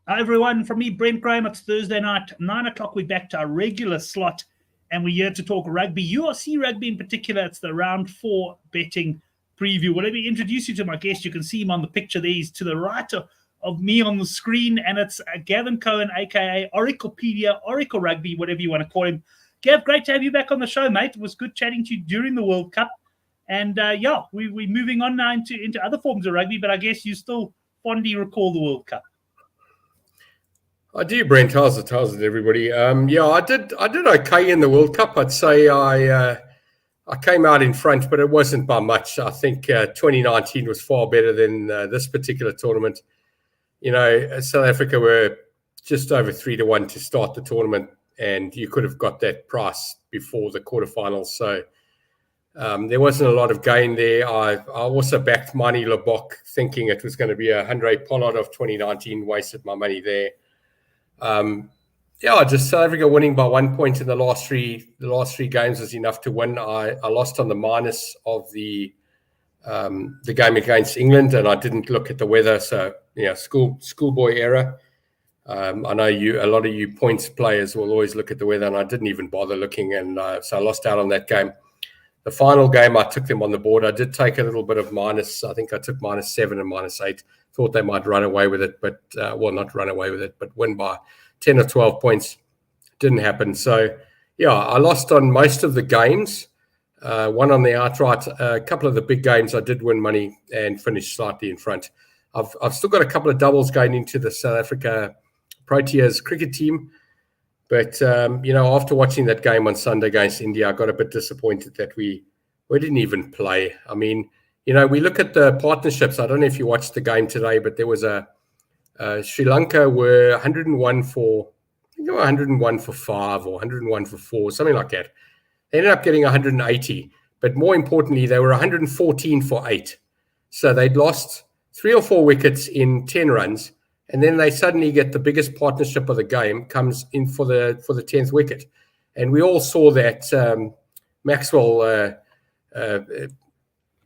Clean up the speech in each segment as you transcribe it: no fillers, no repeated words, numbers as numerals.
Hi everyone, from me, Brent Graham. It's Thursday night, 9 o'clock. We're back to our regular slot, and we're here to talk rugby, URC rugby in particular. It's the round 4 betting preview. Well, let me introduce you to my guest. You can see him on the picture there. He's to the right of me on the screen, and it's Gavin Cohen, aka Oraclepedia, Oracle Rugby, whatever you want to call him. Gav, great to have you back on the show, mate. It was good chatting to you during the World Cup. And we're moving on now into other forms of rugby, but I guess you still fondly recall the World Cup. I do, Brent. How's it, everybody? I did okay in the World Cup. I'd say I came out in front, but it wasn't by much. I think 2019 was far better than this particular tournament. You know, South Africa were just over 3-1 to start the tournament, and you could have got that price before the quarterfinals. So there wasn't a lot of gain there. I also backed Mani Lebok, thinking it was going to be a Andre Pollard of 2019. Wasted my money there. Just South Africa winning by 1 point in the last three games was enough to win. I lost on the minus of the game against England, and I didn't look at the weather. So schoolboy error. I know a lot of you points players will always look at the weather, and I didn't even bother looking, and so I lost out on that game. The final game, I took them on the board. I did take a little bit of minus. I think I took -7 and -8. Thought they might run away with it, but not run away with it, but win by 10 or 12 points. Didn't happen. So, I lost on most of the games. One on the outright. A couple of the big games, I did win money and finished slightly in front. I've still got a couple of doubles going into the South Africa Proteas cricket team. But, after watching that game on Sunday against India, I got a bit disappointed that we didn't even play. I mean, we look at the partnerships. I don't know if you watched the game today, but there was Sri Lanka were 101 for 5 or 101 for 4, something like that. They ended up getting 180. But more importantly, they were 114 for 8. So they'd lost 3 or 4 wickets in 10 runs. And then they suddenly get the biggest partnership of the game, comes in for the 10th wicket. And we all saw that Maxwell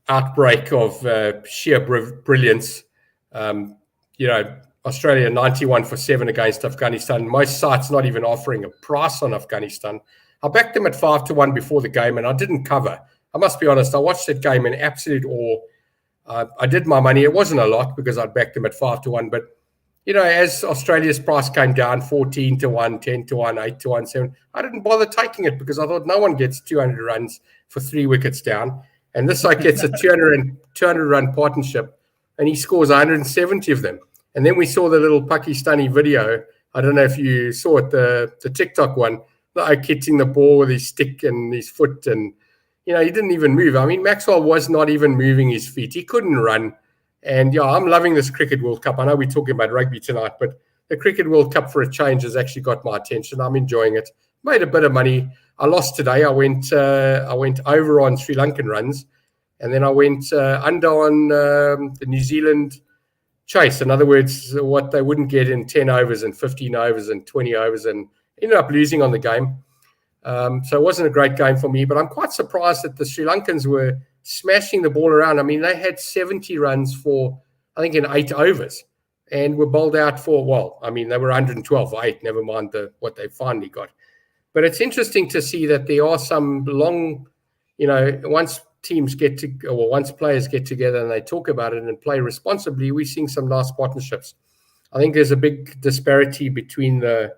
outbreak of sheer brilliance. Australia 91 for 7 against Afghanistan. Most sites not even offering a price on Afghanistan. I backed them at 5-1 before the game, and I didn't cover. I must be honest, I watched that game in absolute awe. I did my money. It wasn't a lot because I'd backed them at 5-1, but as Australia's price came down 14-1, 10-1, 8-1, 7, I didn't bother taking it because I thought no one gets 200 runs for 3 wickets down. And this side gets a 200 run partnership, and he scores 170 of them. And then we saw the little Pakistani video. I don't know if you saw it, the TikTok one, like hitting the ball with his stick and his foot. And, he didn't even move. I mean, Maxwell was not even moving his feet. He couldn't run. And I'm loving this Cricket World Cup. I know we're talking about rugby tonight, but the Cricket World Cup for a change has actually got my attention. I'm enjoying it. Made a bit of money. I lost today. I went over on Sri Lankan runs, and then I went under on the New Zealand chase. In other words, what they wouldn't get in 10 overs and 15 overs and 20 overs, and ended up losing on the game. So it wasn't a great game for me, but I'm quite surprised that the Sri Lankans were smashing the ball around. I mean, they had 70 runs for, I think, in 8 overs, and were bowled out for, they were 112 for 8, never mind what they finally got. But it's interesting to see that there are some long, once players get together and they talk about it and play responsibly, we're seeing some nice partnerships. I think there's a big disparity between the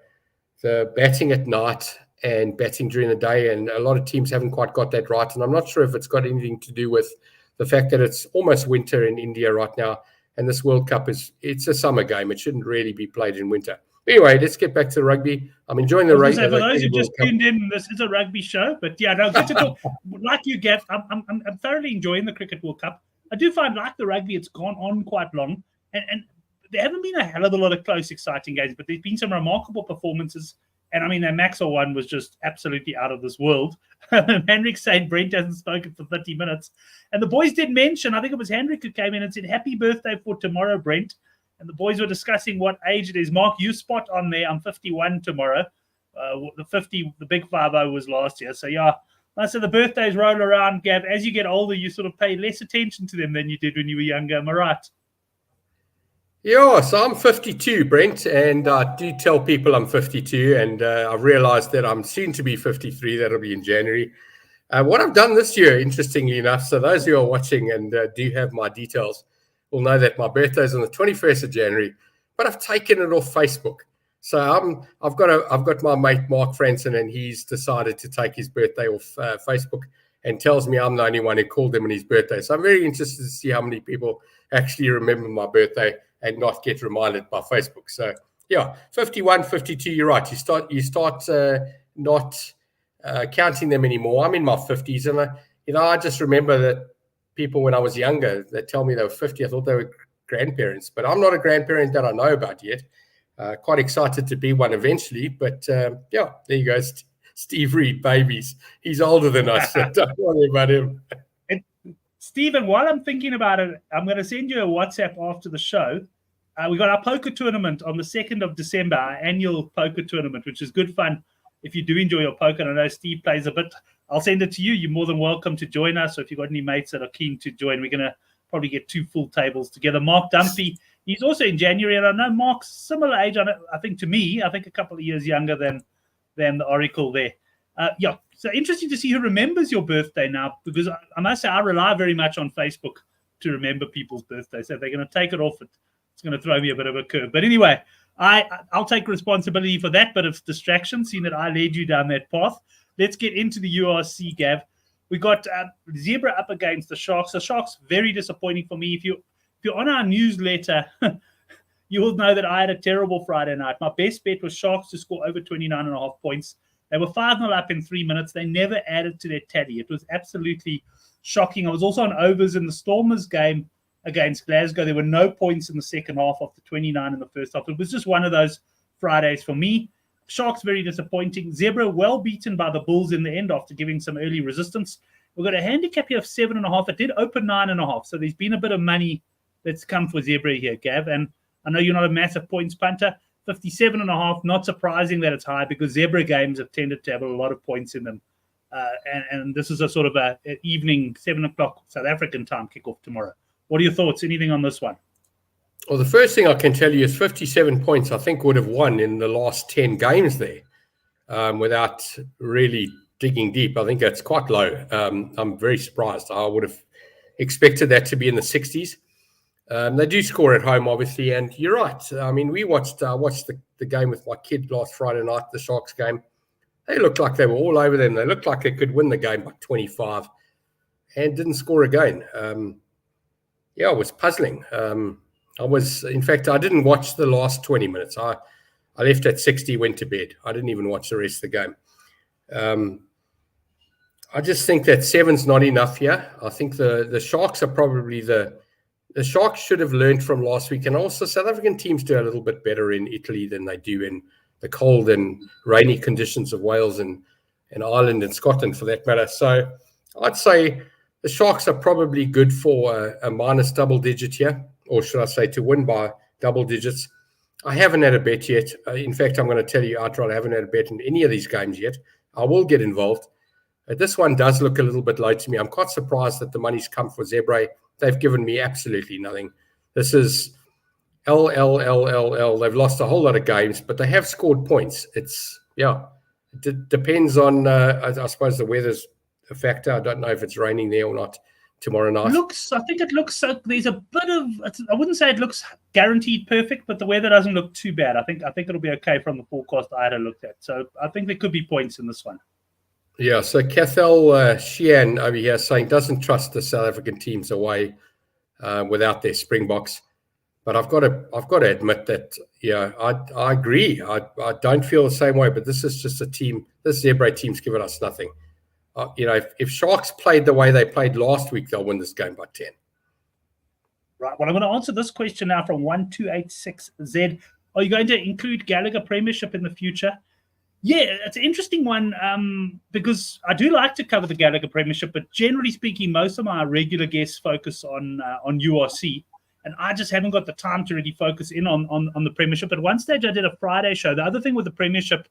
batting at night and batting during the day, and a lot of teams haven't quite got that right. And I'm not sure if it's got anything to do with the fact that it's almost winter in India right now, and this World Cup it's a summer game. It shouldn't really be played in winter. Anyway, let's get back to the rugby. I'm enjoying the rugby. For those who just tuned in, this is a rugby show, but good to talk. Like you, Gav, I'm thoroughly enjoying the Cricket World Cup. I do find, like the rugby, it's gone on quite long, and there haven't been a hell of a lot of close, exciting games, but there's been some remarkable performances. And I mean, that Maxwell one was just absolutely out of this world. Hendrik saying Brent hasn't spoken for 30 minutes. And the boys did mention, I think it was Hendrik who came in and said, happy birthday for tomorrow, Brent. And the boys were discussing what age it is. Mark, you spot on there. I'm 51 tomorrow. The big 50 was last year. So, so the birthdays roll around, Gav. As you get older, you sort of pay less attention to them than you did when you were younger. Am I right? Yeah, so I'm 52, Brent, and I do tell people I'm 52, and I've realized that I'm soon to be 53. That'll be in January. What I've done this year, interestingly enough, so those who are watching and do have my details will know that my birthday is on the 21st of January, but I've taken it off Facebook. So I've got my mate Mark Franson, and he's decided to take his birthday off Facebook, and tells me I'm the only one who called him on his birthday. So I'm very interested to see how many people actually remember my birthday and not get reminded by Facebook. So yeah, 51, 52, you're right. You start not counting them anymore. I'm in my 50s, and I just remember that people when I was younger, they tell me they were 50. I thought they were grandparents, but I'm not a grandparent that I know about yet. Quite excited to be one eventually, but yeah, there you go. Steve Reed, babies. He's older than us, so don't worry about him. Stephen, while I'm thinking about it, I'm going to send you a WhatsApp after the show. We got our poker tournament on the 2nd of December, our annual poker tournament, which is good fun if you do enjoy your poker. And I know Steve plays a bit. I'll send it to you. You're more than welcome to join us. So if you've got any mates that are keen to join, we're going to probably get 2 full tables together. Mark Dunphy, he's also in January. And I know Mark's similar age, I think, to me. I think a couple of years younger than the Oracle there. Yeah, so interesting to see who remembers your birthday now, because I must say I rely very much on Facebook to remember people's birthdays. So if they're going to take it off, it's going to throw me a bit of a curve. But anyway, I'll take responsibility for that bit of distraction, seeing that I led you down that path. Let's get into the URC, Gav. We got Zebra up against the Sharks. The Sharks, very disappointing for me. If you're on our newsletter, you will know that I had a terrible Friday night. My best bet was Sharks to score over 29.5 points. They were 5-0 up in 3 minutes. They never added to their tally. It was absolutely shocking. I was also on overs in the Stormers game against Glasgow. There were no points in the second half after 29 in the first half. It was just one of those Fridays for me. Sharks, very disappointing. Zebra, well beaten by the Bulls in the end after giving some early resistance. We've got a handicap here of 7.5. It did open 9.5. So there's been a bit of money that's come for Zebra here, Gav. And I know you're not a massive points punter. 57.5, not surprising that it's high, because Zebra games have tended to have a lot of points in them. And this is a sort of an evening, 7 o'clock South African time kickoff tomorrow. What are your thoughts? Anything on this one? Well, the first thing I can tell you is 57 points, I think, would have won in the last 10 games there without really digging deep. I think that's quite low. I'm very surprised. I would have expected that to be in the 60s. They do score at home, obviously, and you're right. I mean, I watched the game with my kid last Friday night, the Sharks game. They looked like they were all over them. They looked like they could win the game by 25 and didn't score again. Yeah, it was puzzling. In fact, I didn't watch the last 20 minutes. I left at 60, went to bed. I didn't even watch the rest of the game. I just think that 7's not enough here. I think the Sharks are probably the Sharks should have learned from last week, and also South African teams do a little bit better in Italy than they do in the cold and rainy conditions of Wales and Ireland and Scotland, for that matter. So I'd say the Sharks are probably good for a minus double digit here, or should I say to win by double digits. I haven't had a bet yet. In fact, I'm going to tell you outright, I haven't had a bet in any of these games yet. I will get involved. This one does look a little bit low to me. I'm quite surprised that the money's come for Zebra. They've given me absolutely nothing. This is L. They've lost a whole lot of games, but they have scored points. It depends on, I suppose the weather's a factor. I don't know if it's raining there or not tomorrow night. I think it looks, there's a bit of, I wouldn't say it looks guaranteed perfect, but the weather doesn't look too bad. I think it'll be okay from the forecast I had looked at. So I think there could be points in this one. Yeah, so Cathal Sheehan over here saying doesn't trust the South African teams away without their Springboks. But I've got to admit that, yeah, I agree. I don't feel the same way, but this is just a team. This Zebra team's given us nothing. If Sharks played the way they played last week, they'll win this game by 10. Right. Well, I'm going to answer this question now from 1286Z. Are you going to include Gallagher Premiership in the future? Yeah, it's an interesting one because I do like to cover the Gallagher Premiership, but generally speaking, most of my regular guests focus on URC, and I just haven't got the time to really focus in on the Premiership. At one stage, I did a Friday show. The other thing with the Premiership,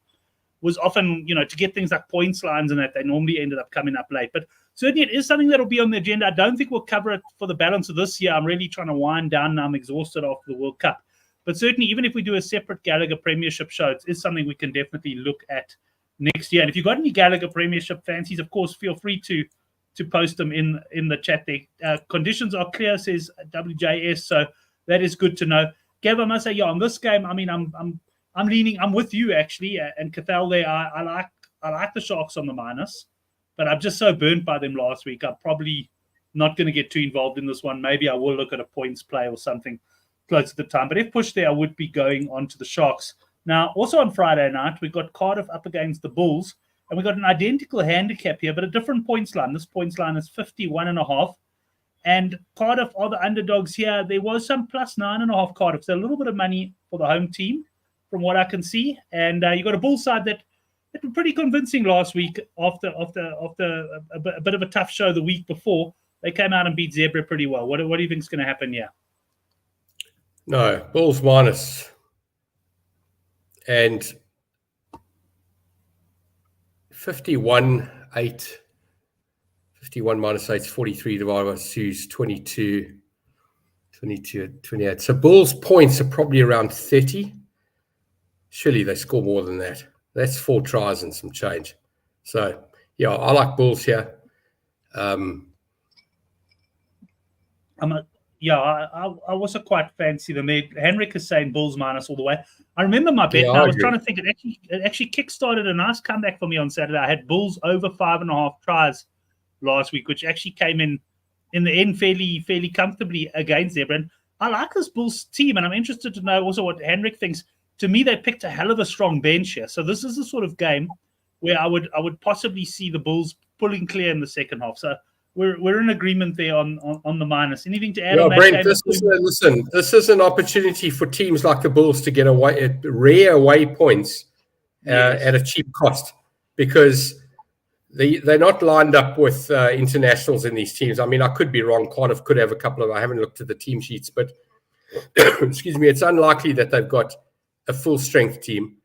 was often, to get things like points lines and that, they normally ended up coming up late. But certainly it is something that will be on the agenda. I don't think we'll cover it for the balance of this year. I'm really trying to wind down now. I'm exhausted after the World Cup. But certainly, even if we do a separate Gallagher Premiership show, it is something we can definitely look at next year. And if you've got any Gallagher Premiership fancies, of course, feel free to post them in the chat there. Conditions are clear, says WJS, so that is good to know. Gav, I must say, on this game, I mean, I'm with you actually, and Cathal there. I like the Sharks on the minus, but I'm just so burnt by them last week. I'm probably not going to get too involved in this one. Maybe I will look at a points play or something close to the time. But if pushed there, I would be going on to the Sharks. Now, also on Friday night, we've got Cardiff up against the Bulls. And we've got an identical handicap here, but a different points line. This points line is 51.5. And Cardiff are the underdogs here. There was some plus 9.5 Cardiff. So a little bit of money for the home team from what I can see. And you got a Bull side that were pretty convincing last week after a bit of a tough show the week before. They came out and beat Zebra pretty well. What do you think is going to happen here? No, Bulls minus. And 51 minus 8 is 43 divided by 2 is 22, 28. So Bulls points are probably around 30. Surely they score more than that. That's 4 tries and some change. So, yeah, I like Bulls here. I also quite fancy them. Henrik is saying Bulls minus all the way. I remember my bet. I was trying to think. It actually kickstarted a nice comeback for me on Saturday. I had Bulls over 5.5 tries last week, which actually came in the end fairly comfortably against Zebra. And I like this Bulls team, and I'm interested to know also what Henrik thinks. To me, they picked a hell of a strong bench here. So this is the sort of game where I would possibly see the Bulls pulling clear in the second half. So we're in agreement there on the minus. Anything to add on that? Brent, this is an opportunity for teams like the Bulls to get rare away points at a cheap cost, because they're not lined up with internationals in these teams. I mean, I could be wrong. Cardiff could have a couple of. I haven't looked at the team sheets, but excuse me, it's unlikely that they've got a full strength team.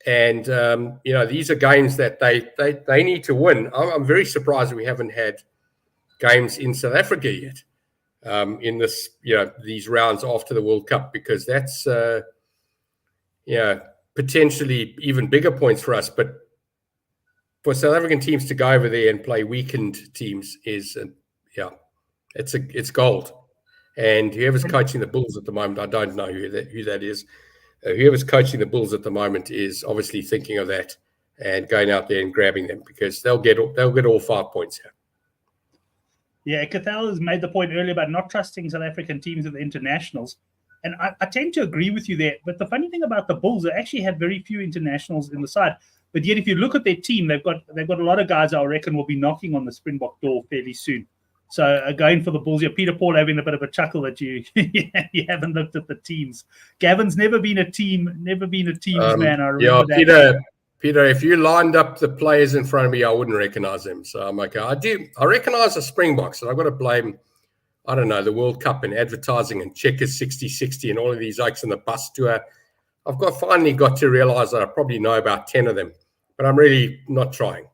And these are games that they need to win. I'm very surprised we haven't had games in South Africa yet in this, these rounds after the World Cup, because that's, potentially even bigger points for us. But for South African teams to go over there and play weakened teams is, it's gold. And whoever's coaching the Bulls at the moment, I don't know who that is. Whoever's coaching the Bulls at the moment is obviously thinking of that and going out there and grabbing them, because they'll get all 5 points here. Yeah, Cathal has made the point earlier about not trusting South African teams at the internationals. And I tend to agree with you there. But the funny thing about the Bulls, they actually had very few internationals in the side. But yet, if you look at their team, they've got a lot of guys I reckon will be knocking on the Springbok door fairly soon. So going for the Bulls, Peter Paul having a bit of a chuckle that you haven't looked at the teams. Gavin's never been a team's man. I remember that. Peter, if you lined up the players in front of me, I wouldn't recognize them. So I'm okay. I recognize the Springboks, and I've got to blame, I don't know, the World Cup and advertising and Checkers 60-60 and all of these oaks on the bus tour. I've finally got to realize that I probably know about 10 of them, but I'm really not trying.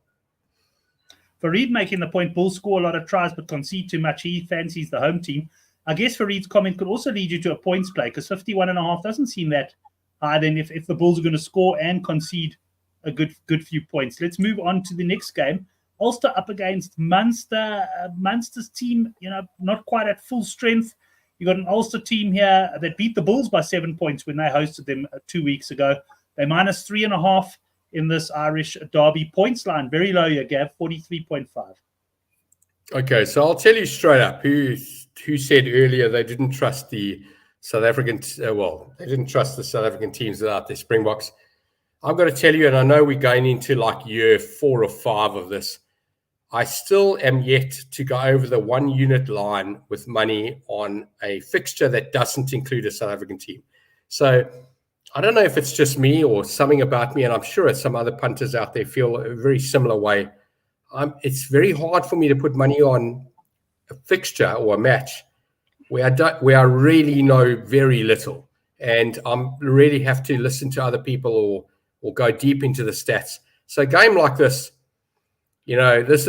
Fareed making the point, Bulls score a lot of tries but concede too much. He fancies the home team. I guess Fareed's comment could also lead you to a points play, because 51.5 doesn't seem that high then if the Bulls are going to score and concede a good few points. Let's move on to the next game. Ulster up against Munster. Munster's team, not quite at full strength. You got an Ulster team here that beat the Bulls by 7 points when they hosted them 2 weeks ago. They're minus 3.5 in this Irish derby. Points line very low here, Gav, 43.5. Okay, so I'll tell you straight up who said earlier they didn't trust the South African. They didn't trust the South African teams without their Springboks. I've got to tell you, and I know we're going into like year 4 or 5 of this, I still am yet to go over the 1 unit line with money on a fixture that doesn't include a South African team. So I don't know if it's just me or something about me, and I'm sure some other punters out there feel a very similar way. It's very hard for me to put money on a fixture or a match where I really know very little, and I really have to listen to other people or go deep into the stats. So a game like this, this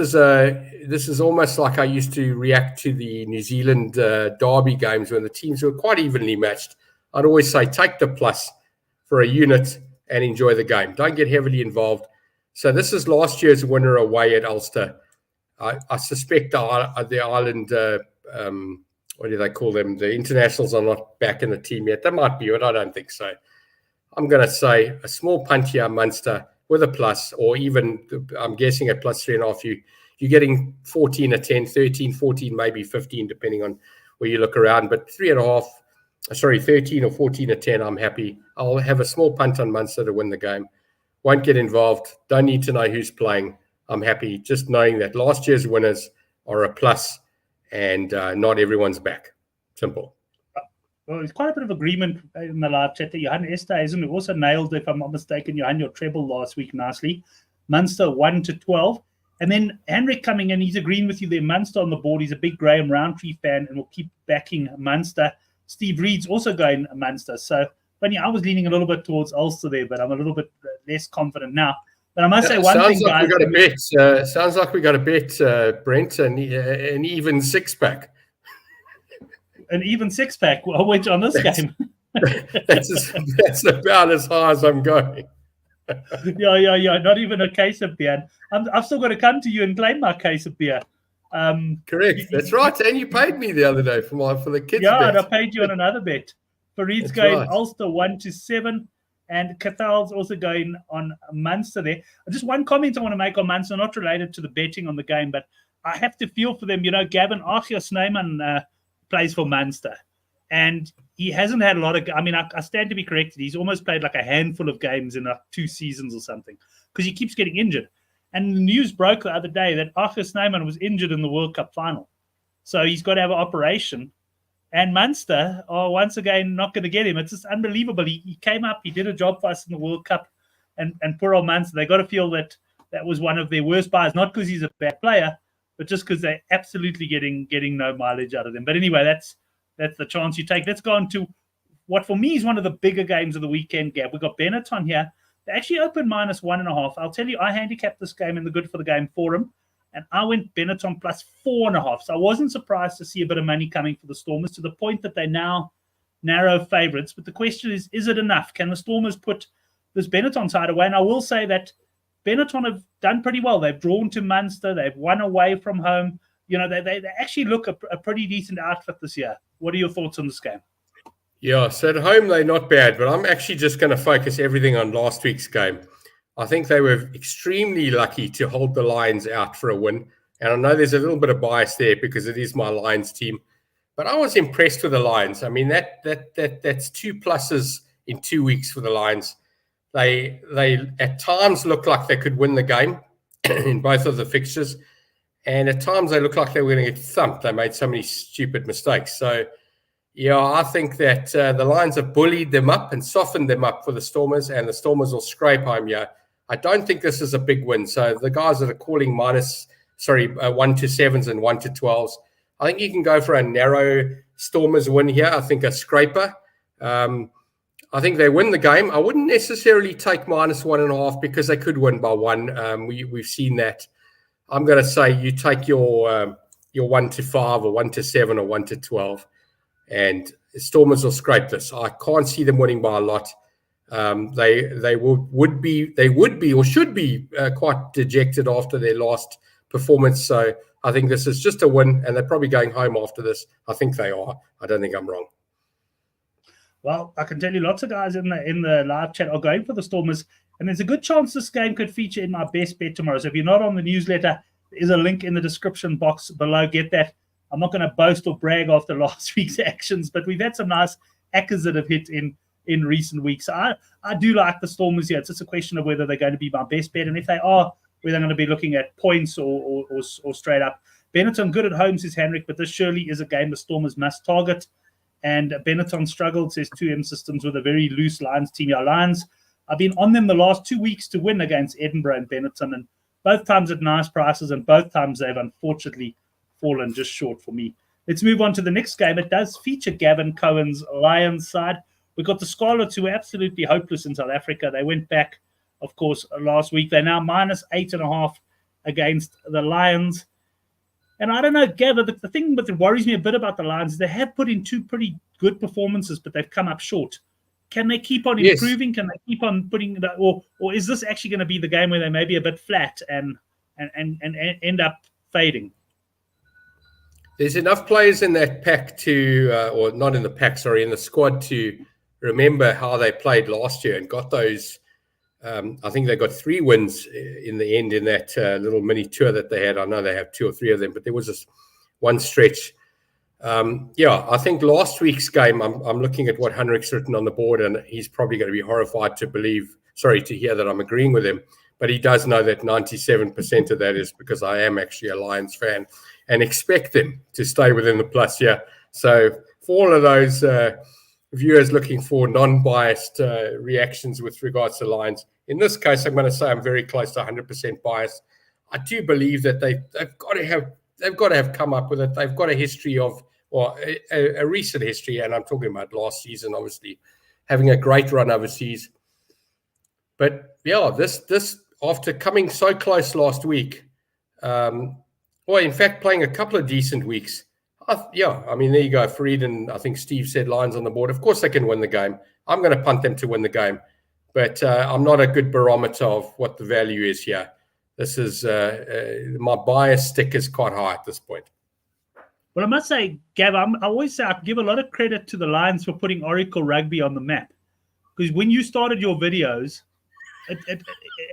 is almost like I used to react to the New Zealand derby games when the teams were quite evenly matched. I'd always say take the plus for a unit and enjoy the game. Don't get heavily involved. So this is last year's winner away at Ulster. I suspect the Ireland, what do they call them? The internationals are not back in the team yet. They might be, but I don't think so. I'm going to say a small punt here, Munster, with a plus, or even, I'm guessing at plus 3.5, you're getting 14 or 10, 13, 14, maybe 15, depending on where you look around. But 13 or 14 or 10, I'm happy. I'll have a small punt on Munster to win the game. Won't get involved. Don't need to know who's playing. I'm happy just knowing that last year's winners are a plus and not everyone's back. Simple. Well, there's quite a bit of agreement in the live chat that Johan Esthuizen, who also nailed, if I'm not mistaken, Johan, your treble last week nicely. Munster 1-12. And then Henrik coming in, he's agreeing with you there. Munster on the board. He's a big Graham Roundtree fan and will keep backing Munster. Steve Reed's also going Munster. So, funny, I was leaning a little bit towards Ulster there, but I'm a little bit less confident now. But I must say one thing, guys. Sounds like we got a bet, Brent, an even six-pack. An even six-pack. Which on this game? That's about as high as I'm going. Yeah. Not even a case of beer. I've still got to come to you and claim my case of beer. Correct. That's right. And you paid me the other day for the kids. Yeah, bet. And I paid you on another bet. Farid's going right. Ulster 1-7. And Cathal's also going on Munster there. Just one comment I want to make on Munster, not related to the betting on the game, but I have to feel for them. Gavin Snyman plays for Munster. And he hasn't had a lot of... I stand to be corrected. He's almost played like a handful of games in 2 seasons or something because he keeps getting injured. And the news broke the other day that Snyman was injured in the World Cup final. So he's got to have an operation. And Munster are once again not going to get him. It's just unbelievable. He came up, he did a job for us in the World Cup, and poor old Munster, they got to feel that was one of their worst buys, not because he's a bad player, but just because they're absolutely getting no mileage out of them. But anyway, that's the chance you take. Let's go on to what for me is one of the bigger games of the weekend, Gab. We've got Benetton here. They actually opened -1.5. I'll tell you, I handicapped this game in the Good for the Game forum, and I went Benetton plus 4.5. So I wasn't surprised to see a bit of money coming for the Stormers to the point that they now narrow favourites. But the question is it enough? Can the Stormers put this Benetton side away? And I will say that Benetton have done pretty well. They've drawn to Munster. They've won away from home. They actually look a pretty decent outfit this year. What are your thoughts on this game? Yeah, so at home they're not bad, but I'm actually just going to focus everything on last week's game. I think they were extremely lucky to hold the Lions out for a win. And I know there's a little bit of bias there because it is my Lions team. But I was impressed with the Lions. I mean, that's 2 pluses in 2 weeks for the Lions. They at times look like they could win the game in both of the fixtures. And at times they look like they were going to get thumped. They made so many stupid mistakes. So, yeah, I think that the Lions have bullied them up and softened them up for the Stormers, and the Stormers will scrape home here. I don't think this is a big win. So the guys that are calling 1-7s and 1-12s, I think you can go for a narrow Stormers win here. I think a scraper. I think they win the game. I wouldn't necessarily take -1.5 because they could win by 1. We've seen that. I'm going to say you take your 1-5 or 1-7 or 1-12, and Stormers will scrape this. I can't see them winning by a lot. They would be or should be quite dejected after their last performance. So I think this is just a win, and they're probably going home after this. I think they are. I don't think I'm wrong. Well, I can tell you lots of guys in the live chat are going for the Stormers, and there's a good chance this game could feature in my best bet tomorrow. So if you're not on the newsletter, there is a link in the description box below. Get that. I'm not going to boast or brag after last week's actions, but we've had some nice acres that have hit in recent weeks. I do like the Stormers here. It's just a question of whether they're going to be my best bet, and if they are, whether I'm going to be looking at points or straight up. Benetton good at home, says Henrik, but this surely is a game the Stormers must target. And Benetton struggled, says 2M Systems, with a very loose Lions team. Our Lions, I've been on them the last 2 weeks to win against Edinburgh and Benetton, and both times at nice prices, and both times they've unfortunately fallen just short for me. Let's move on to the next game. It does feature Gavin Cohen's Lions side. We've got the Scarlets, who were absolutely hopeless in South Africa. They went back of course, last week. They're now -8.5 against the Lions. And I don't know, Gav, the thing that worries me a bit about the Lions is they have put in 2 pretty good performances, but they've come up short. Can they keep on improving? Can they keep on putting that, or is this actually going to be the game where they may be a bit flat and end up fading? There's enough players in that pack to, or not in the pack, sorry, in the squad to remember how they played last year and got those. I think they got 3 wins in the end in that little mini tour that they had. I know they have 2 or 3 of them, but there was this one stretch. I think last week's game, I'm looking at what Henrik's written on the board, and he's probably going to be horrified to hear that I'm agreeing with him. But he does know that 97% of that is because I am actually a Lions fan and expect them to stay within the plus. Yeah. So for all of those viewers looking for non-biased reactions with regards to Lions, in this case, I'm going to say I'm very close to 100% biased. I do believe that they've got to have come up with it. They've got a history of, or a recent history, and I'm talking about last season, obviously, having a great run overseas. But yeah, this after coming so close last week, in fact, playing a couple of decent weeks. There you go. Fareed and I think Steve said Lions on the board. Of course, they can win the game. I'm going to punt them to win the game, but I'm not a good barometer of what the value is here. This is my bias stick is quite high at this point. Well, I must say, Gav, I always say I give a lot of credit to the Lions for putting Oracle Rugby on the map, because when you started your videos,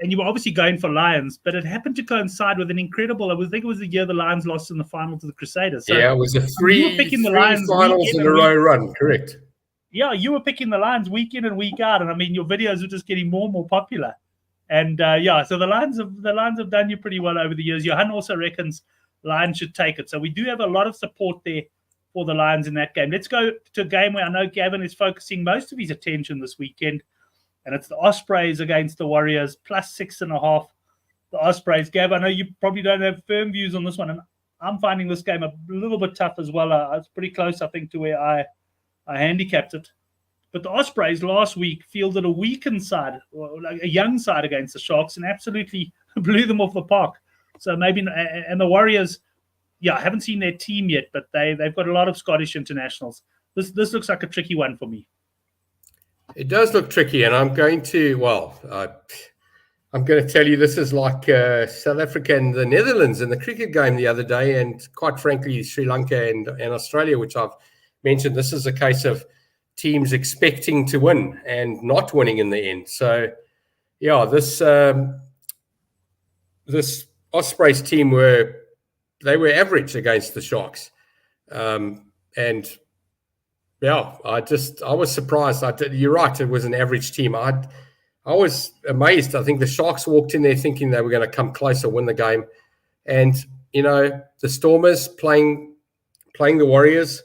and you were obviously going for Lions, but it happened to coincide with an incredible. I think it was the year the Lions lost in the final to the Crusaders. So yeah, it was a three finals in a row run, correct? Yeah, you were picking the Lions week in and week out, and I mean your videos were just getting more and more popular. And so the Lions have done you pretty well over the years. Johan also reckons Lions should take it. So we do have a lot of support there for the Lions in that game. Let's go to a game where I know Gavin is focusing most of his attention this weekend. And it's the Ospreys against the Warriors, +6.5. The Ospreys. Gav, I know you probably don't have firm views on this one, and I'm finding this game a little bit tough as well. It's pretty close, I think, to where I handicapped it. But the Ospreys last week fielded a weakened side, or like a young side against the Sharks, and absolutely blew them off the park. So maybe, and the Warriors, I haven't seen their team yet, but they've got a lot of Scottish internationals. This looks like a tricky one for me. It does look tricky, and I'm going to tell you this is like South Africa and the Netherlands in the cricket game the other day, and quite frankly, Sri Lanka and Australia, which I've mentioned. This is a case of teams expecting to win and not winning in the end. So, this Ospreys team were average against the Sharks, I was surprised. You're right. It was an average team. I was amazed. I think the Sharks walked in there thinking they were going to come close or win the game. And, the Stormers playing the Warriors,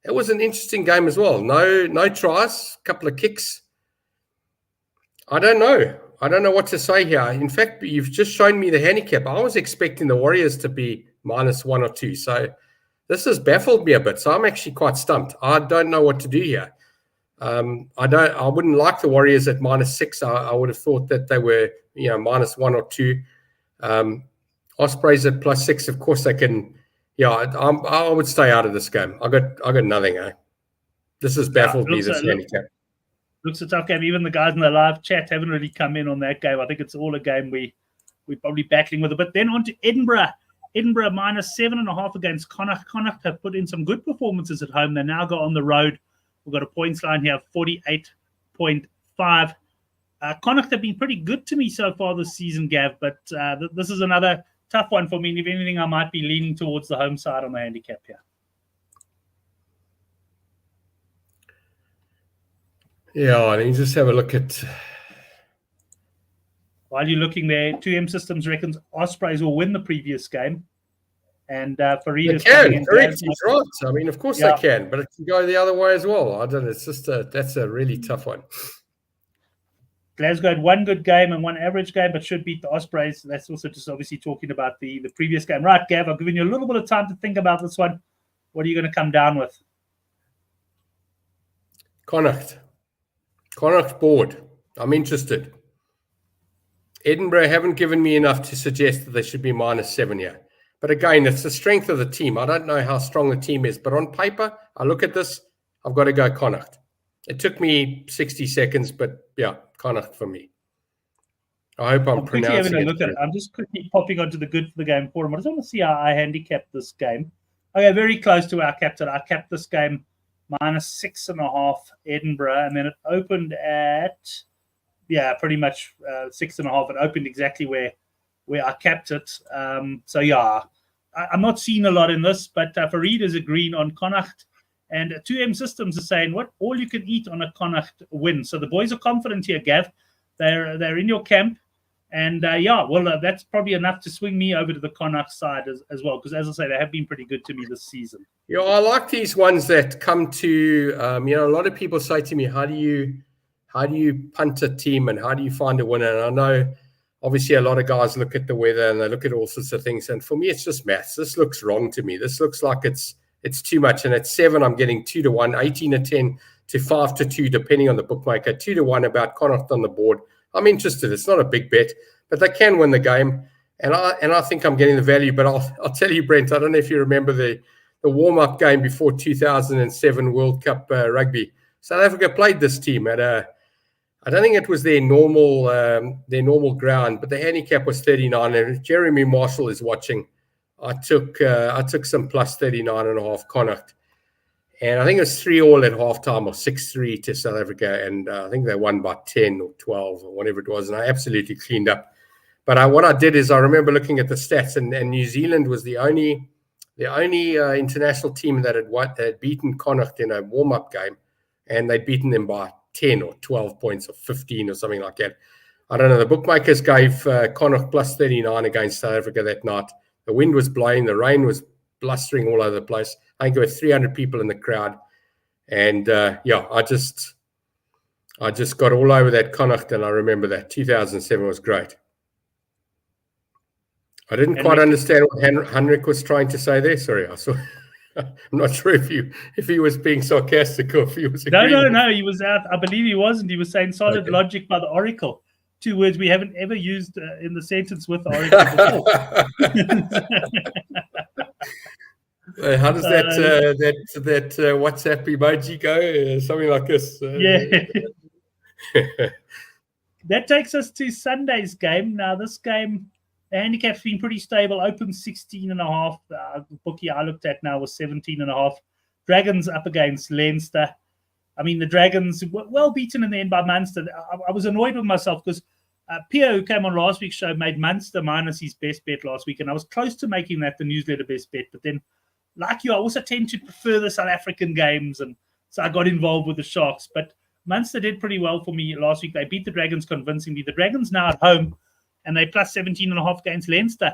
it was an interesting game as well. No tries, a couple of kicks. I don't know. I don't know what to say here. In fact, you've just shown me the handicap. I was expecting the Warriors to be -1 or 2. So this has baffled me a bit, so I'm actually quite stumped. I don't know what to do here. I wouldn't like the Warriors at -6. I would have thought that they were, -1 or 2. Ospreys at +6. Of course, they can. I would stay out of this game. I got nothing. This has baffled me. This handicap looks a tough game. Even the guys in the live chat haven't really come in on that game. I think it's all a game we're probably battling with it. But then on to Edinburgh. Edinburgh -7.5 against Connacht. Connacht have put in some good performances at home. They now go on the road. We've got a points line here of 48.5. Connacht have been pretty good to me so far this season, Gav, but this is another tough one for me. And if anything, I might be leaning towards the home side on the handicap here. Yeah, let me just have a look at... While you're looking there, 2M Systems reckons Ospreys will win the previous game. And Fareed is can, correct. He's right. I mean, of course they can, but it can go the other way as well. I don't know. It's just that's a really tough one. Glasgow had one good game and one average game, but should beat the Ospreys. That's also just obviously talking about the previous game. Right, Gav, I've given you a little bit of time to think about this one. What are you going to come down with? Connacht board. I'm interested. Edinburgh haven't given me enough to suggest that they should be -7 here. But again, it's the strength of the team. I don't know how strong the team is, but on paper, I look at this, I've got to go Connacht. It took me 60 seconds, but yeah, Connacht for me. I hope I'm quickly pronouncing having a look at it. I'm just quickly popping onto the Good for the Game forum. I just want to see how I handicapped this game. Okay, very close to our captain. I capped this game -6.5 Edinburgh, and then it opened at pretty much 6.5. It opened exactly where I capped it. So yeah, I'm not seeing a lot in this, but Fareed is agreeing on Connacht, and 2M Systems is saying what all you can eat on a Connacht win. So the boys are confident here, Gav. They're in your camp. And that's probably enough to swing me over to the Connacht side as well, because as I say, they have been pretty good to me this season. Yeah, I like these ones that come to, a lot of people say to me, how do you punt a team and how do you find a winner? And I know, obviously, a lot of guys look at the weather and they look at all sorts of things. And for me, it's just maths. This looks wrong to me. This looks like it's too much. And at 7, I'm getting 2-1, 18-10 to 5-2, depending on the bookmaker, 2-1 about Connacht on the board. I'm interested. It's not a big bet, but they can win the game, and I think I'm getting the value. But I'll tell you, Brent, I don't know if you remember the warm-up game before 2007 World Cup rugby. South Africa played this team at I don't think it was their normal ground, but the handicap was 39. And if Jeremy Marshall is watching, I took some +39.5 Connacht. And I think it was 3-3 at halftime or 6-3 to South Africa. And I think they won by 10 or 12 or whatever it was. And I absolutely cleaned up. But what I did is I remember looking at the stats, and New Zealand was the only international team that had beaten Connacht in a warm-up game. And they'd beaten them by 10 or 12 points or 15 or something like that. I don't know. The bookmakers gave Connacht +39 against South Africa that night. The wind was blowing. The rain was blustering all over the place. I think there were 300 people in the crowd. And, I just got all over that Connacht, and I remember that. 2007 was great. I didn't quite understand what Henrik was trying to say there. Sorry, I'm not sure if he was being sarcastic or if he was agreeing. No, he was out. I believe he wasn't. He was saying solid logic by the Oracle. 2 words we haven't ever used in the sentence with the Oracle before. How does that WhatsApp emoji go? Something like this. That takes us to Sunday's game. Now, this game, the handicap's been pretty stable. Open 16.5. The bookie I looked at now was 17.5. Dragons up against Leinster. I mean, the Dragons were well beaten in the end by Munster. I was annoyed with myself because Pio, who came on last week's show, made Munster minus his best bet last week, and I was close to making that the newsletter best bet. But then, like you, I also tend to prefer the South African games, and so I got involved with the Sharks. But Munster did pretty well for me last week. They beat the Dragons convincingly. The Dragons now at home, and they +17.5 against Leinster.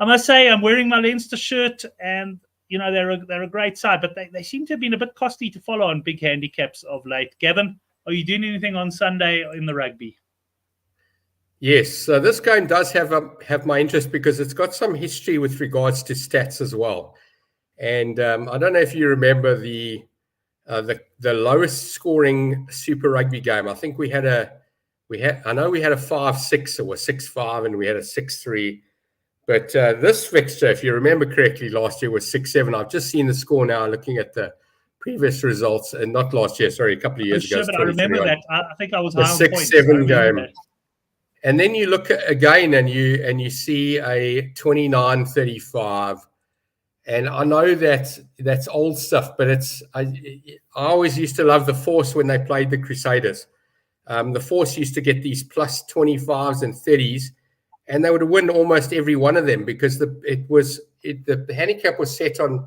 I must say, I'm wearing my Leinster shirt, and they're a great side, but they seem to have been a bit costly to follow on big handicaps of late. Gavin, are you doing anything on Sunday in the rugby? Yes, so this game does have my interest because it's got some history with regards to stats as well. And I don't know if you remember the lowest scoring Super Rugby game. I think we had a 5-6 or a 6-5, and we had a 6-3. But this fixture, if you remember correctly, last year was 6-7. I've just seen the score now, looking at the previous results, and not last year, sorry, a couple of years ago. But I remember that. I think I was the high on points. 6-7 game. That. And then you look at again, and you see a 29-35. And I know that's old stuff, but I always used to love the Force when they played the Crusaders. The Force used to get these +25s and 30s, and they would win almost every one of them because the handicap was set on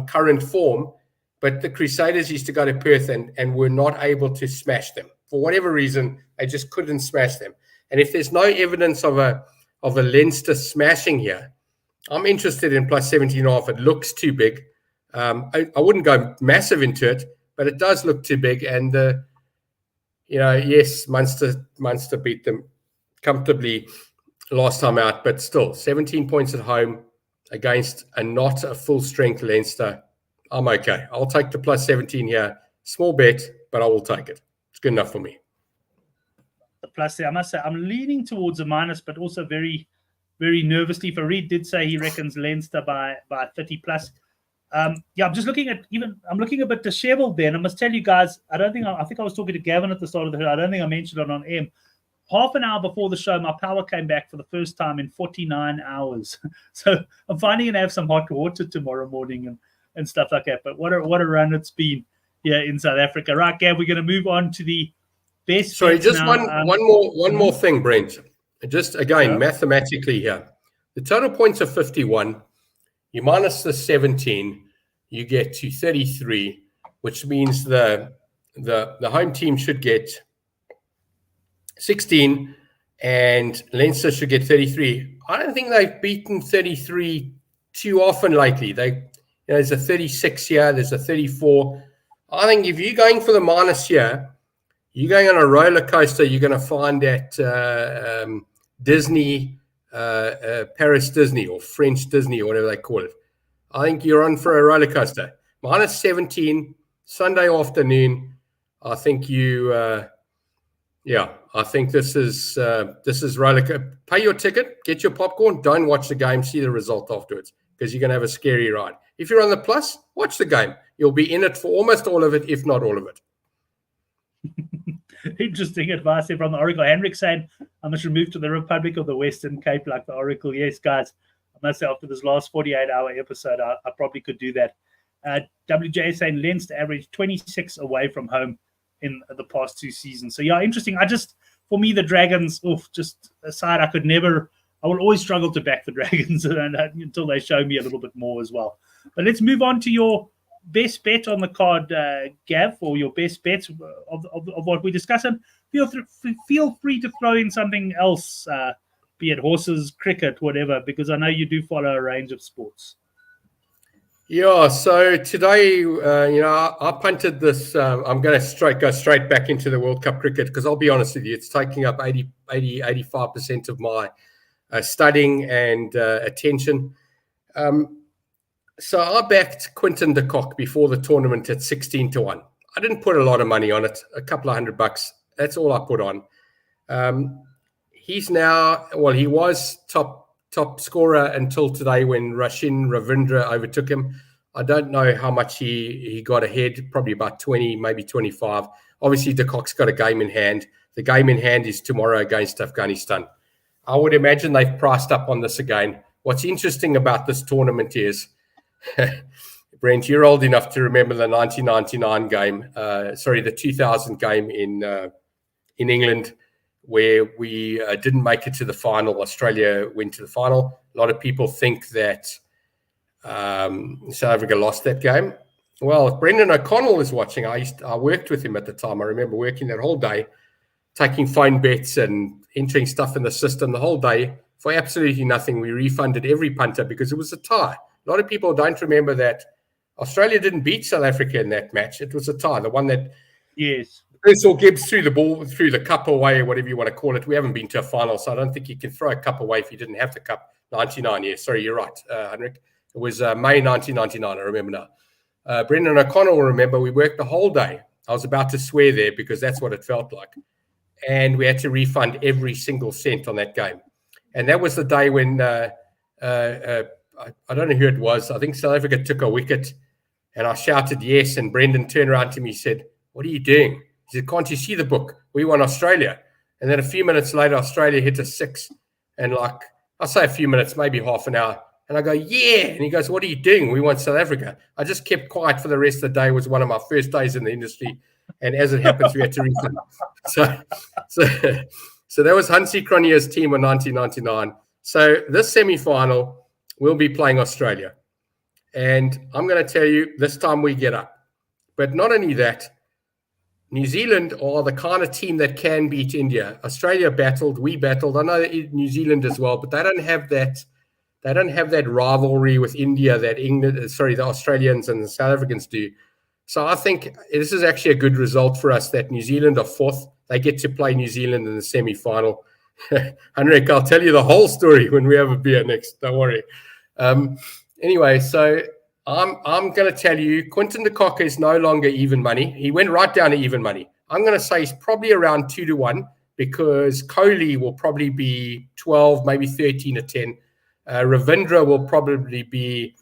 current form, but the Crusaders used to go to Perth and were not able to smash them. For whatever reason, they just couldn't smash them. And if there's no evidence of a Leinster smashing here, I'm interested in +17.5. It looks too big. I wouldn't go massive into it, but it does look too big. And, yes, Munster beat them comfortably last time out, but still 17 points at home against not a full-strength Leinster. I'm okay. I'll take the +17 here. Small bet, but I will take it. It's good enough for me. the plus there. I must say I'm leaning towards a minus, but also very, very nervously. Farid did say he reckons Leinster by 30 plus. I'm just looking at I'm looking a bit disheveled there. And I must tell you guys, I think I was talking to Gavin at the start of the show. I don't think I mentioned it on M. Half an hour before the show, my power came back for the first time in 49 hours. So I'm finally going to have some hot water tomorrow morning and stuff like that. But what a run it's been here in South Africa. Right, Gav, we're going to move on to the best. Sorry, just now. one more thing, Brent. Just again, mathematically here. The total points are 51. You minus the 17, you get to 33, which means the home team should get 16 and Leinster should get 33. I don't think they've beaten 33 too often lately. There's a 36 here, there's a 34. I think if you're going for the minus here, you're going on a roller coaster. You're going to find at Disney, Paris Disney or French Disney or whatever they call it. I think you're on for a roller coaster. Minus 17, Sunday afternoon. I think I think this is roller coaster. Pay your ticket, get your popcorn, don't watch the game, see the result afterwards because you're going to have a scary ride. If you're on the plus, watch the game. You'll be in it for almost all of it, if not all of it. Interesting advice there from the Oracle. Henrik saying, I must remove to the Republic of the Western Cape like the Oracle. Yes, guys, I must say after this last 48-hour episode, I probably could do that. WJ saying Leinster averaged 26 away from home in the past 2 seasons. So, interesting. For me, the Dragons, just aside, I will always struggle to back the Dragons until they show me a little bit more as well. But let's move on to your best bet on the card, Gav, or your best bets of what we're discussing. Feel free to throw in something else, be it horses, cricket, whatever, because I know you do follow a range of sports. Yeah, so today, I punted this. I'm going to go straight back into the World Cup cricket because I'll be honest with you, it's taking up 85% of my studying and attention. So I backed Quinton de Kock before the tournament at 16-1. I didn't put a lot of money on it, a couple of $100. That's all I put on. He's now, he was top scorer until today when Rashin Ravindra overtook him. I don't know how much he got ahead, probably about 20, maybe 25. Obviously, de Kock's got a game in hand. The game in hand is tomorrow against Afghanistan. I would imagine they've priced up on this again. What's interesting about this tournament is, Brent, you're old enough to remember the 1999 game, the 2000 game in England, where we didn't make it to the final. Australia went to the final. A lot of people think that South Africa lost that game. Well, if Brendan O'Connell is watching, I worked with him at the time. I remember working that whole day, taking phone bets and entering stuff in the system the whole day for absolutely nothing. We refunded every punter because it was a tie. A lot of people don't remember that Australia didn't beat South Africa in that match. It was a tie, the one that Russell Gibbs threw the ball, threw the cup away, or whatever you want to call it. We haven't been to a final, so I don't think you can throw a cup away if you didn't have the cup. 99, yeah. Sorry, you're right, Henrik. It was May 1999, I remember now. Brendan O'Connell will remember we worked the whole day. I was about to swear there because that's what it felt like. And we had to refund every single cent on that game. And that was the day when I don't know who it was. I think South Africa took a wicket and I shouted yes. And Brendan turned around to me and said, "What are you doing?" He said, "Can't you see the book? We won Australia." And then a few minutes later, Australia hit a 6. And I'll say a few minutes, maybe half an hour. And I go, "Yeah." And he goes, "What are you doing? We won South Africa." I just kept quiet for the rest of the day. It was one of my first days in the industry. And as it happens, we had to refund. So that was Hansi Cronje's team in 1999. So this semi-final, we'll be playing Australia. And I'm going to tell you, this time we get up. But not only that, New Zealand are the kind of team that can beat India. Australia battled, we battled. I know New Zealand as well, but they don't have that. They don't have that rivalry with India that the Australians and the South Africans do. So I think this is actually a good result for us that New Zealand are 4th. They get to play New Zealand in the semi-final. Henrik, I'll tell you the whole story when we have a beer next. Don't worry. Anyway, so I'm going to tell you, Quinton de Kock is no longer even money. He went right down to even money. I'm going to say he's probably around 2-1 because Kohli will probably be 12, maybe 13-10. Ravindra will probably be,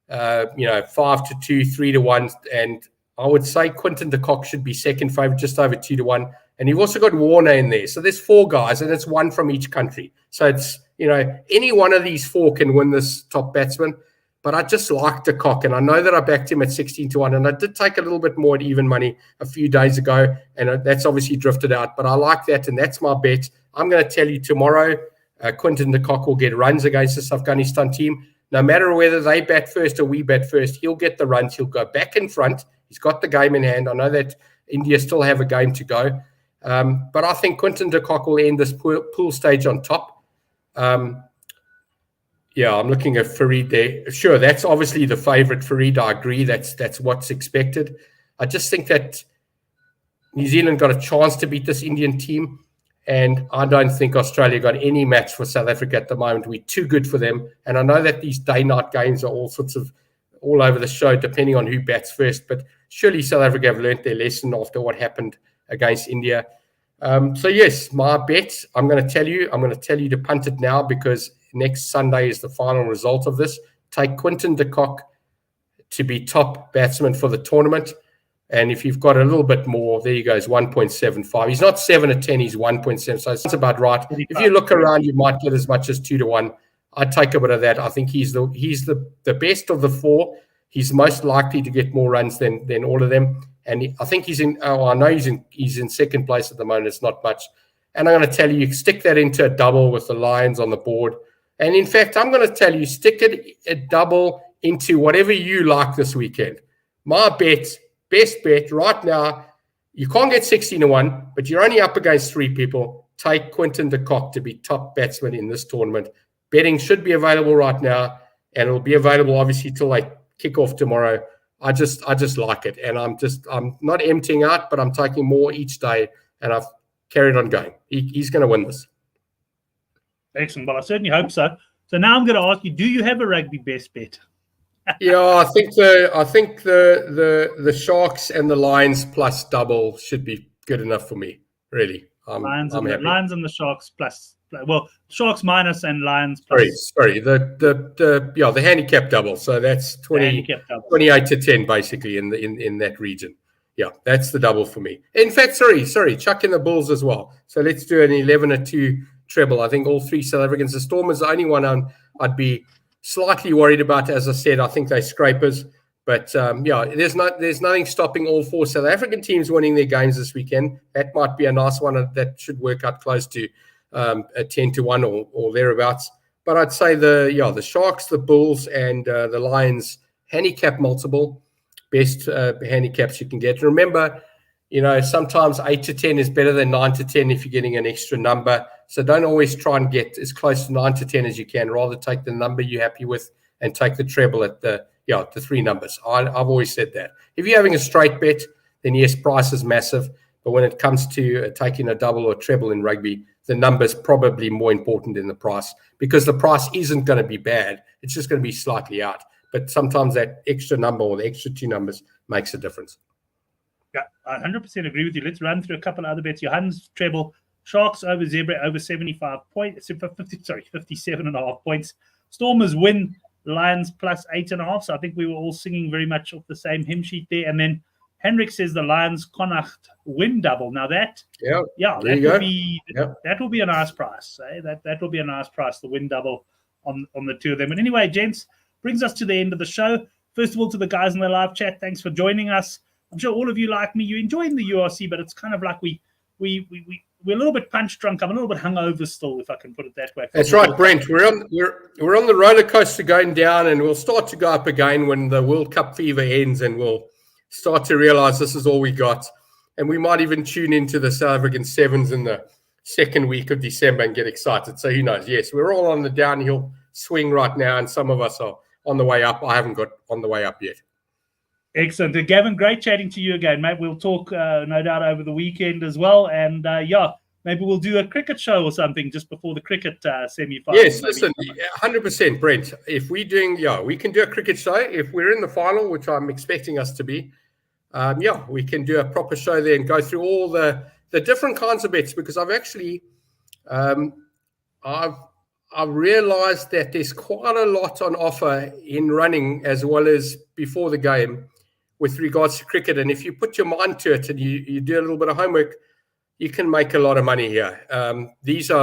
5-2, 3-1. And I would say Quinton de Kock should be second favorite, just over 2-1. And you've also got Warner in there. So there's 4 guys, and it's one from each country. So it's, any one of these 4 can win this top batsman. But I just like de Kock, and I know that I backed him at 16-1, and I did take a little bit more at even money a few days ago, and that's obviously drifted out. But I like that, and that's my bet. I'm going to tell you tomorrow, Quinton de Kock will get runs against this Afghanistan team. No matter whether they bat first or we bat first, he'll get the runs. He'll go back in front. He's got the game in hand. I know that India still have a game to go. But I think Quinton de Kock will end this pool stage on top. I'm looking at Farid there. Sure, that's obviously the favourite. Farid, I agree. That's what's expected. I just think that New Zealand got a chance to beat this Indian team, and I don't think Australia got any match for South Africa at the moment. We're too good for them. And I know that these day-night games are all sorts of all over the show, depending on who bats first. But surely South Africa have learnt their lesson after what happened against India. So yes, my bet, I'm going to tell you to punt it now, because next Sunday is the final result of this. Take Quinton de Kock to be top batsman for the tournament. And if you've got a little bit more, there you go, it's 1.75. He's not 7-10, he's 1.7. So it's about right. If you look around, you might get as much as 2-1. I'd take a bit of that. I think he's the best of the 4. He's most likely to get more runs than all of them. And I think he's in second place at the moment. It's not much. And I'm going to tell you, stick that into a double with the Lions on the board. And in fact, I'm going to tell you, stick a double into whatever you like this weekend. My best bet right now, you can't get 16-1, but you're only up against 3 people. Take Quinton de Kock to be top batsman in this tournament. Betting should be available right now, and it'll be available obviously till they kick off tomorrow. I just like it, and I'm not emptying out, but I'm taking more each day, and I've carried on going. He's going to win this. Excellent. Well, I certainly hope so. So now I'm going to ask you: do you have a rugby best bet? Yeah, I think the Sharks and the Lions plus double should be good enough for me. Really, Lions and the Sharks plus. Well, Sharks minus and Lions plus. Sorry. The handicap double. So that's 28-10 basically in that region. Yeah, that's the double for me. In fact, sorry, chuck in the Bulls as well. So let's do an 11-2 treble. I think all 3 South Africans. The Storm is the only one I'd be slightly worried about. As I said, I think they're scrapers. But there's nothing stopping all 4 South African teams winning their games this weekend. That might be a nice one that should work out close to a 10-1 or thereabouts. But I'd say the Sharks, the Bulls, and the Lions handicap multiple, best handicaps you can get. Remember, sometimes 8-10 is better than 9-10 if you're getting an extra number. So don't always try and get as close to 9-10 as you can. Rather take the number you're happy with and take the treble at the 3 numbers. I've always said that. If you're having a straight bet, then yes, price is massive. But when it comes to taking a double or treble in rugby, the number's probably more important than the price, because the price isn't going to be bad. It's just going to be slightly out. But sometimes that extra number or the extra 2 numbers makes a difference. Yeah, I 100% agree with you. Let's run through a couple of other bets. Johannes treble, Sharks over Zebra over 75 points, 57.5 points. Stormers win, Lions plus 8.5. So I think we were all singing very much off the same hymn sheet there. And then Henrik says the Lions Connacht win double. Now that will be a nice price. That will be a nice price, the win double on the 2 of them. And anyway, gents, brings us to the end of the show. First of all, to the guys in the live chat, thanks for joining us. I'm sure all of you, like me, you're enjoying the URC, but it's kind of like we're a little bit punch drunk. I'm a little bit hungover still, if I can put it that way. That's right, Brent. We're on the roller coaster going down, and we'll start to go up again when the World Cup fever ends, and we'll start to realize this is all we got. And we might even tune into the South African Sevens in the second week of December and get excited. So who knows? Yes, we're all on the downhill swing right now, and some of us are on the way up. I haven't got on the way up yet. Excellent. Gavin, great chatting to you again, mate. We'll talk, no doubt, over the weekend as well. And, maybe we'll do a cricket show or something just before the cricket semi-final. Yes, listen, 100%, Brent. If we're doing, we can do a cricket show. If we're in the final, which I'm expecting us to be, we can do a proper show there and go through all the the different kinds of bets, because I've actually I've realized that there's quite a lot on offer in running as well as before the game with regards to cricket. And if you put your mind to it and you do a little bit of homework, you can make a lot of money here. A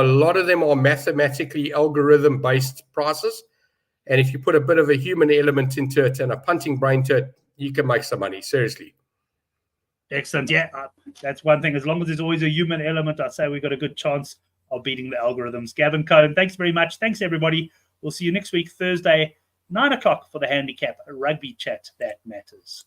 lot of them are mathematically algorithm-based prices. And if you put a bit of a human element into it and a punting brain to it, you can make some money, seriously. Excellent. Yeah, that's one thing. As long as there's always a human element, I'd say we've got a good chance of beating the algorithms. Gavin Cohen, thanks very much. Thanks, everybody. We'll see you next week, Thursday, 9 o'clock for the Handicap Rugby Chat That Matters.